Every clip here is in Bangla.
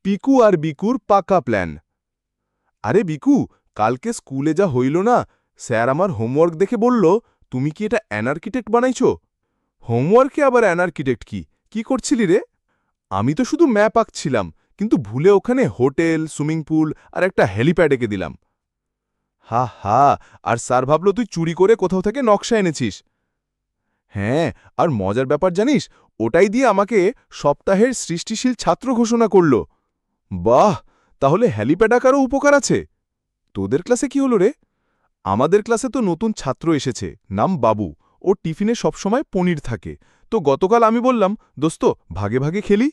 পিকু আর বিকুর পাকা প্ল্যান। আরে বিকু, কালকে স্কুলে যা হইল না, স্যার আমার হোমওয়ার্ক দেখে বলল, তুমি কি এটা অ্যানার্কিটেক্ট বানাইছ? হোমওয়ার্কে আবার অ্যানার্কিটেক্ট কি? কি করছিলি রে? আমি তো শুধু ম্যাপ আঁকছিলাম, কিন্তু ভুলে ওখানে হোটেল, সুইমিং পুল আর একটা হেলিপ্যাড এঁকে দিলাম। হা হা, আর স্যার ভাবল তুই চুরি করে কোথাও থেকে নকশা এনেছিস। হ্যাঁ, আর মজার ব্যাপার জানিস, ওটাই দিয়ে আমাকে সপ্তাহের সৃষ্টিশীল ছাত্র ঘোষণা করল। বাহ, তাহলে হেলিপ্যাড আঁকারও উপকার আছে। তোদের ক্লাসে কি হলো রে? আমাদের ক্লাসে তো নতুন ছাত্র এসেছে, নাম বাবু। ও টিফিনে সবসময় পনির থাকে। তো গতকাল আমি বললাম, দোস্ত ভাগে ভাগে খেলি।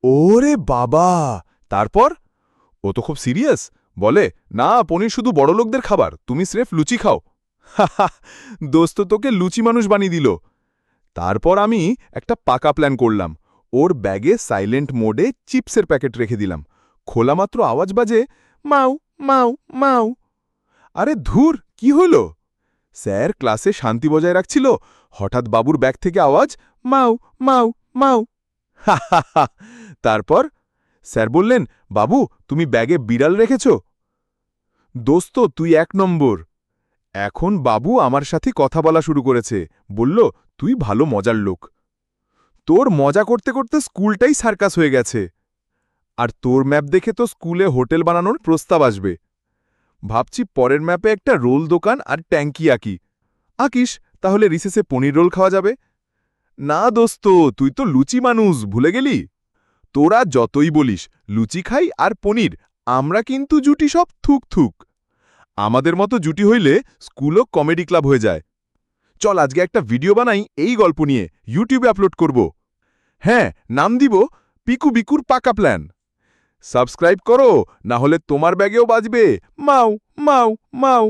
ওরে বাবা! তারপর? ও তো খুব সিরিয়াস, বলে, না পনির শুধু বড়লোকদের খাবার, তুমি স্রেফ লুচি খাও। হাহা, দোস্ত তোকে লুচি মানুষ বানিয়ে দিল। তারপর আমি একটা পাকা প্ল্যান করলাম। ওর ব্যাগে সাইলেন্ট মোডে চিপসের প্যাকেট রেখে দিলাম। খোলা মাত্র আওয়াজ বাজে, মাউ মাউ মাউ। আরে ধুর, কি হইল? স্যার ক্লাসে শান্তি বজায় রাখছিল, হঠাৎ বাবুর ব্যাগ থেকে আওয়াজ, মাউ মাউ মাউ। হা। তারপর স্যার বললেন, বাবু তুমি ব্যাগে বিড়াল রেখেছ? দোস্ত তুই এক নম্বর। এখন বাবু আমার সাথে কথা বলা শুরু করেছে, বলল, তুই ভালো মজার লোক। তোর মজা করতে করতে স্কুলটাই সার্কাস হয়ে গেছে। আর তোর ম্যাপ দেখে তো স্কুলে হোটেল বানানোর প্রস্তাব আসবে। ভাবছি পরের ম্যাপে একটা রোল দোকান আর ট্যাঙ্কি আঁকি। আঁকিস, তাহলে রিসেসে পনির রোল খাওয়া যাবে। না দোস্ত, তুই তো লুচি মানুষ, ভুলে গেলি? তোরা যতই বলিস লুচি খাই আর পনির, আমরা কিন্তু জুটি সব থুক থুক। আমাদের মতো জুটি হইলে স্কুলও কমেডি ক্লাব হয়ে যায়। চল আজকে একটা ভিডিও বানাই এই গল্প নিয়ে, ইউটিউবে আপলোড করব। হ্যাঁ, নাম দিব পিকু বিকুর পাকা প্ল্যান। সাবস্ক্রাইব করো, না হলে তোমার ব্যাগেও বাজবে মাউ মাউ মাউ।